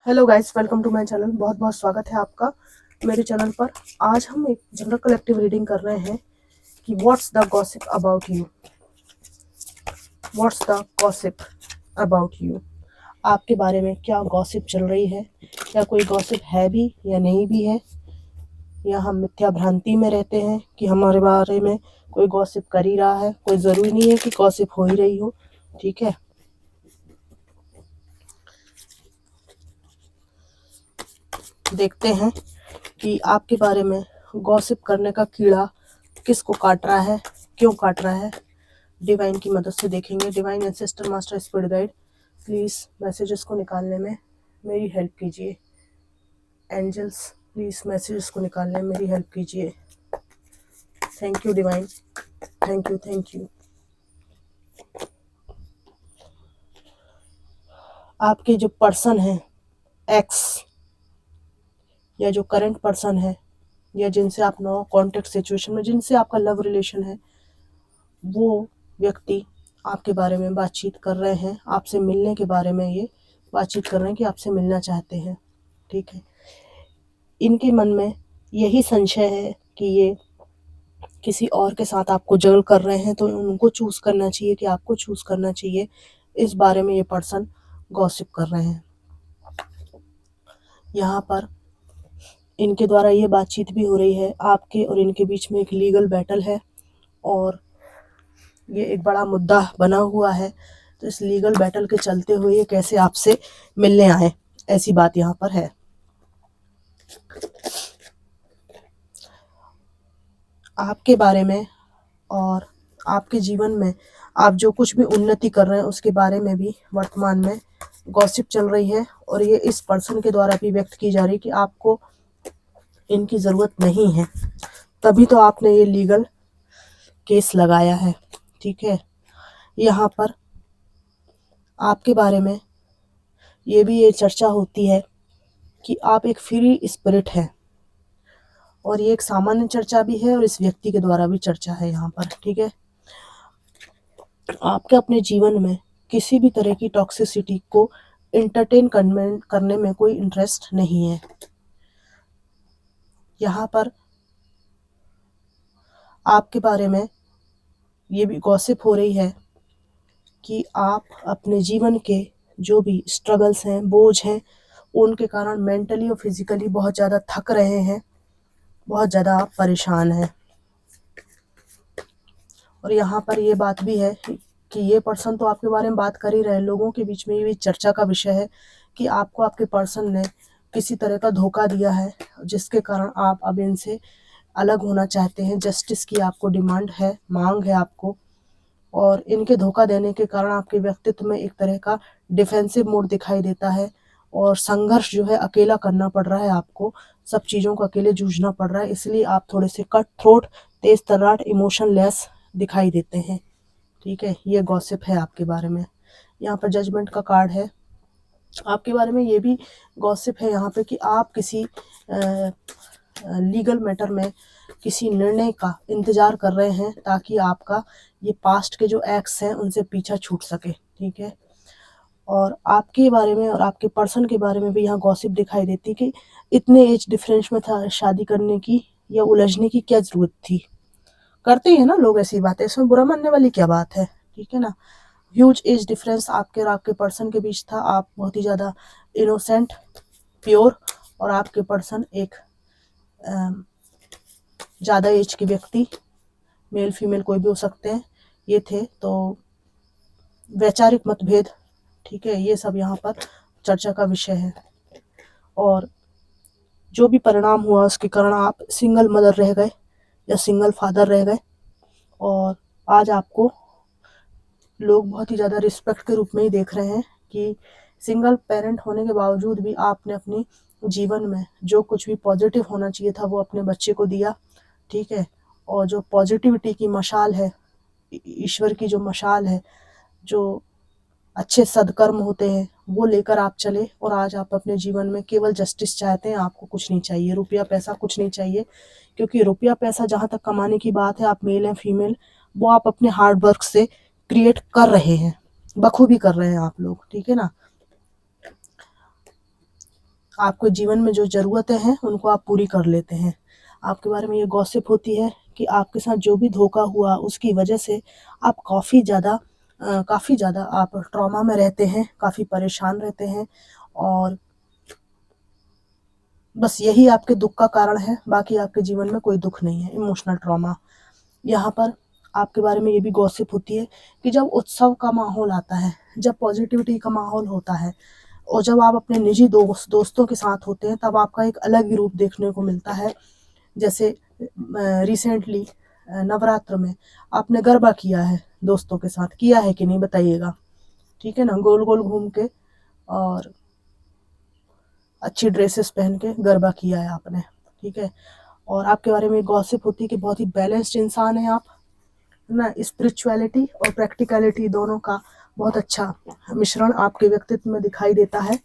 Hello guys, welcome to my channel. बहुत बहुत स्वागत है आपका मेरे चैनल पर। आज हम एक जनरल कलेक्टिव रीडिंग कर रहे हैं कि what's the gossip about you. What's the gossip about you, आपके बारे में क्या गॉसिप चल रही है, या कोई गॉसिप है भी या नहीं भी है, या हम मिथ्या भ्रांति में रहते हैं कि हमारे बारे में कोई गॉसिप कर ही रहा है। कोई ज़रूरी नहीं है कि गॉसिप हो ही रही हो, ठीक है। देखते हैं कि आपके बारे में गॉसिप करने का कीड़ा किसको काट रहा है, क्यों काट रहा है। डिवाइन की मदद से देखेंगे। Divine ancestor master spirit guide, please messages को निकालने में मेरी हेल्प कीजिए। एंजल्स, प्लीज़ मैसेजेस को निकालने में मेरी हेल्प कीजिए। Thank you divine, thank you thank you. आपके जो पर्सन है, एक्स, या जो करंट पर्सन है, या जिनसे आप नो कॉन्टेक्ट सिचुएशन में, जिनसे आपका लव रिलेशन है, वो व्यक्ति आपके बारे में बातचीत कर रहे हैं। आपसे मिलने के बारे में ये बातचीत कर रहे हैं कि आपसे मिलना चाहते हैं, ठीक है। इनके मन में यही संशय है कि ये किसी और के साथ आपको जगल कर रहे हैं, तो उनको चूज़ करना चाहिए कि आपको चूज़ करना चाहिए। इस बारे में ये पर्सन गॉसिप कर रहे हैं। यहाँ पर इनके द्वारा ये बातचीत भी हो रही है। आपके और इनके बीच में एक लीगल बैटल है और ये एक बड़ा मुद्दा बना हुआ है। तो इस लीगल बैटल के चलते हुए ये कैसे आपसे मिलने आए, ऐसी बात यहाँ पर है। आपके बारे में और आपके जीवन में आप जो कुछ भी उन्नति कर रहे हैं उसके बारे में भी वर्तमान में गॉसिप चल रही है। और ये इस पर्सन के द्वारा भी व्यक्त की जा रही है कि आपको इनकी ज़रूरत नहीं है, तभी तो आपने ये लीगल केस लगाया है, ठीक है। यहाँ पर आपके बारे में ये चर्चा होती है कि आप एक फ्री स्पिरिट है, और ये एक सामान्य चर्चा भी है और इस व्यक्ति के द्वारा भी चर्चा है यहाँ पर, ठीक है। आपके अपने जीवन में किसी भी तरह की टॉक्सिसिटी को इंटरटेन करने में कोई इंटरेस्ट नहीं है। यहाँ पर आपके बारे में ये भी गॉसिप हो रही है कि आप अपने जीवन के जो भी स्ट्रगल्स हैं, बोझ हैं, उनके कारण मेंटली और फिजिकली बहुत ज़्यादा थक रहे हैं, बहुत ज़्यादा आप परेशान हैं। और यहाँ पर ये बात भी है कि ये पर्सन तो आपके बारे में बात कर ही रहे हैं। लोगों के बीच में ये भी चर्चा का विषय है कि आपको आपके पर्सन ने किसी तरह का धोखा दिया है, जिसके कारण आप अब इनसे अलग होना चाहते हैं। जस्टिस की आपको डिमांड है, मांग है आपको। और इनके धोखा देने के कारण आपके व्यक्तित्व में एक तरह का डिफेंसिव मोड दिखाई देता है, और संघर्ष जो है अकेला करना पड़ रहा है आपको। सब चीज़ों को अकेले जूझना पड़ रहा है, इसलिए आप थोड़े से कट थ्रोट, तेज तर्राट, इमोशनलेस दिखाई देते हैं, ठीक है। ये गॉसिप है आपके बारे में। यहाँ पर जजमेंट का कार्ड है। आपके बारे में ये भी गॉसिप है यहाँ पे कि आप किसी लीगल मैटर में किसी निर्णय का इंतज़ार कर रहे हैं, ताकि आपका ये पास्ट के जो एक्स हैं उनसे पीछा छूट सके, ठीक है। और आपके बारे में और आपके पर्सन के बारे में भी यहाँ गॉसिप दिखाई देती कि इतने एज डिफरेंस में था शादी करने की या उलझने की क्या ज़रूरत थी। करते हैं ना लोग ऐसी बातें, इसमें बुरा मानने वाली क्या बात है, ठीक है ना। ह्यूज एज डिफरेंस आपके और आपके पर्सन के बीच था। आप बहुत ही ज़्यादा इनोसेंट, प्योर, और आपके पर्सन एक ज़्यादा एज के व्यक्ति, मेल फीमेल कोई भी हो सकते हैं, ये थे। तो वैचारिक मतभेद, ठीक है, ये सब यहाँ पर चर्चा का विषय है। और जो भी परिणाम हुआ उसके कारण आप सिंगल मदर रह गए या सिंगल फादर रह गए, और आज आपको लोग बहुत ही ज़्यादा रिस्पेक्ट के रूप में ही देख रहे हैं कि सिंगल पेरेंट होने के बावजूद भी आपने अपनी जीवन में जो कुछ भी पॉजिटिव होना चाहिए था वो अपने बच्चे को दिया, ठीक है। और जो पॉजिटिविटी की मशाल है, ईश्वर की जो मशाल है, जो अच्छे सद्कर्म होते हैं, वो लेकर आप चले। और आज आप अपने जीवन में केवल जस्टिस चाहते हैं। आपको कुछ नहीं चाहिए, रुपया पैसा कुछ नहीं चाहिए, क्योंकि रुपया पैसा जहाँ तक कमाने की बात है, आप मेल हैं फीमेल, वो आप अपने हार्ड वर्क से क्रिएट कर रहे हैं, बखूबी कर रहे हैं आप लोग, ठीक है ना। आपके जीवन में जो ज़रूरतें हैं उनको आप पूरी कर लेते हैं। आपके बारे में ये गॉसिप होती है कि आपके साथ जो भी धोखा हुआ उसकी वजह से आप काफ़ी ज़्यादा आप ट्रॉमा में रहते हैं, काफ़ी परेशान रहते हैं और बस यही आपके दुःख का कारण है, बाकी आपके जीवन में कोई दुःख नहीं है, इमोशनल ट्रॉमा। यहाँ पर आपके बारे में ये भी गॉसिप होती है कि जब उत्सव का माहौल आता है, जब पॉजिटिविटी का माहौल होता है और जब आप अपने निजी दोस्तों के साथ होते हैं, तब आपका एक अलग ही रूप देखने को मिलता है। जैसे रिसेंटली नवरात्र में आपने गरबा किया है दोस्तों के साथ, किया है कि नहीं बताइएगा? ठीक है ना, गोल गोल घूम के और अच्छी ड्रेसेस पहन के गरबा किया है आपने, ठीक है। और आपके बारे में गॉसिप होती है कि बहुत ही बैलेंस्ड इंसान है आप, है ना। स्पिरिचुअलिटी और प्रैक्टिकलिटी दोनों का बहुत अच्छा मिश्रण आपके व्यक्तित्व में दिखाई देता है।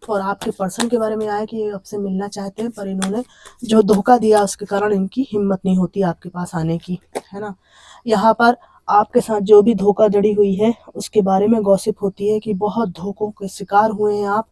और आपके पर्सन के बारे में आया कि ये आपसे मिलना चाहते हैं, पर इन्होंने जो धोखा दिया उसके कारण इनकी हिम्मत नहीं होती आपके पास आने की, है ना। यहाँ पर आपके साथ जो भी धोखाधड़ी हुई है उसके बारे में गॉसिप होती है कि बहुत धोखों के शिकार हुए हैं आप।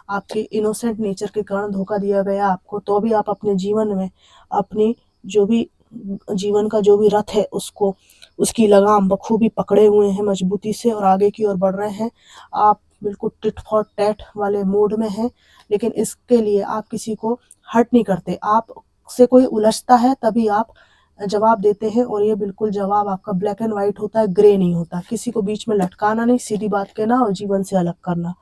आपके इनोसेंट नेचर के कारण धोखा दिया गया आपको, तो भी आप अपने जीवन में अपनी जो भी जीवन का जो भी रथ है उसको उसकी लगाम बखूबी पकड़े हुए हैं मजबूती से और आगे की ओर बढ़ रहे हैं। आप बिल्कुल टिट फॉर टैट वाले मूड में हैं, लेकिन इसके लिए आप किसी को हर्ट नहीं करते। आपसे कोई उलझता है तभी आप जवाब देते हैं और ये बिल्कुल जवाब आपका ब्लैक एंड व्हाइट होता है, ग्रे नहीं होता। किसी को बीच में लटकाना नहीं, सीधी बात कहना और जीवन से अलग करना।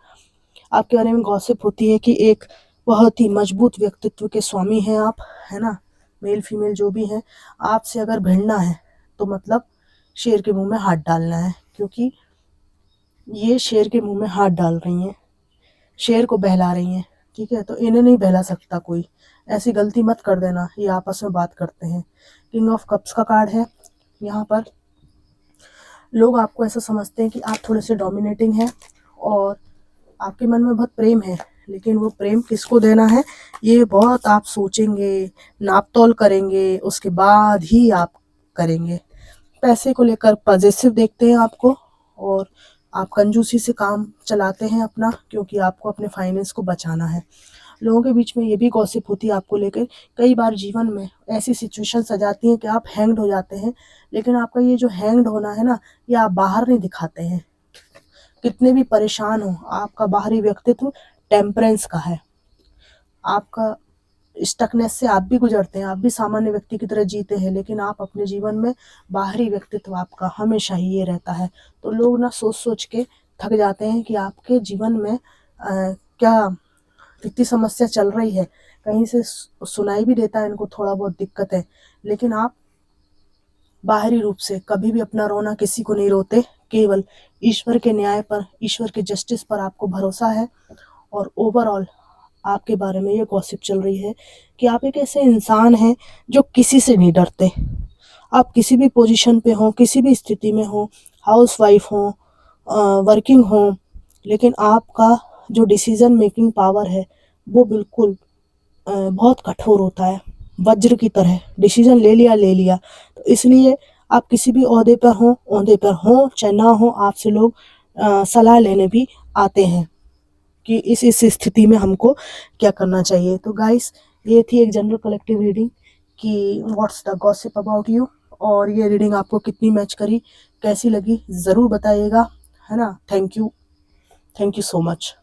आपके बारे में गॉसिप होती है कि एक बहुत ही मजबूत व्यक्तित्व के स्वामी हैं आप, है ना। मेल फीमेल जो भी हैं, आपसे अगर भिड़ना है तो मतलब शेर के मुंह में हाथ डालना है, क्योंकि ये शेर के मुंह में हाथ डाल रही हैं, शेर को बहला रही हैं, ठीक है। तो इन्हें नहीं बहला सकता कोई, ऐसी गलती मत कर देना। ये आपस में बात करते हैं। किंग ऑफ कप्स का कार्ड है। यहाँ पर लोग आपको ऐसा समझते हैं कि आप थोड़े से डोमिनेटिंग हैं और आपके मन में बहुत प्रेम है, लेकिन वो प्रेम किसको देना है ये बहुत आप सोचेंगे, नाप-तोल करेंगे, उसके बाद ही आप करेंगे। पैसे को लेकर पॉसेसिव देखते हैं आपको और आप कंजूसी से काम चलाते हैं अपना, क्योंकि आपको अपने फाइनेंस को बचाना है। लोगों के बीच में ये भी गॉसिप होती है आपको लेकर। कई बार जीवन में ऐसी सिचुएशंस आ जाती हैं कि आप हैंग्ड हो जाते हैं, लेकिन आपका ये जो हैंग्ड होना है ना, ये आप बाहर नहीं दिखाते हैं। कितने भी परेशान हो, आपका बाहरी व्यक्तित्व टेम्परेंस का है। आपका स्टकनेस से आप भी गुजरते हैं, आप भी सामान्य व्यक्ति की तरह जीते हैं, लेकिन आप अपने जीवन में बाहरी व्यक्तित्व आपका हमेशा ही ये रहता है। तो लोग ना सोच-सोच के थक जाते हैं कि आपके जीवन में क्या कितनी समस्या चल रही है। कहीं से सुनाई भी देता है इनको थोड़ा बहुत दिक्कत है, लेकिन आप बाहरी रूप से कभी भी अपना रोना किसी को नहीं रोते, केवल ईश्वर के न्याय पर, ईश्वर के जस्टिस पर आपको भरोसा है। और ओवरऑल आपके बारे में ये गॉसिप चल रही है कि आप एक ऐसे इंसान हैं जो किसी से नहीं डरते। आप किसी भी पोजीशन पे हों, किसी भी स्थिति में हों, हाउसवाइफ हों, वर्किंग हों, लेकिन आपका जो डिसीज़न मेकिंग पावर है वो बिल्कुल बहुत कठोर होता है, वज्र की तरह। डिसीजन ले लिया। तो इसलिए आप किसी भी ओहदे पर हों चाहे ना हो, आपसे लोग सलाह लेने भी आते हैं कि इस स्थिति में हमको क्या करना चाहिए। तो गाइस, ये थी एक जनरल कलेक्टिव रीडिंग कि what's the gossip about you. और ये रीडिंग आपको कितनी मैच करी, कैसी लगी ज़रूर बताइएगा, है ना। Thank you so much.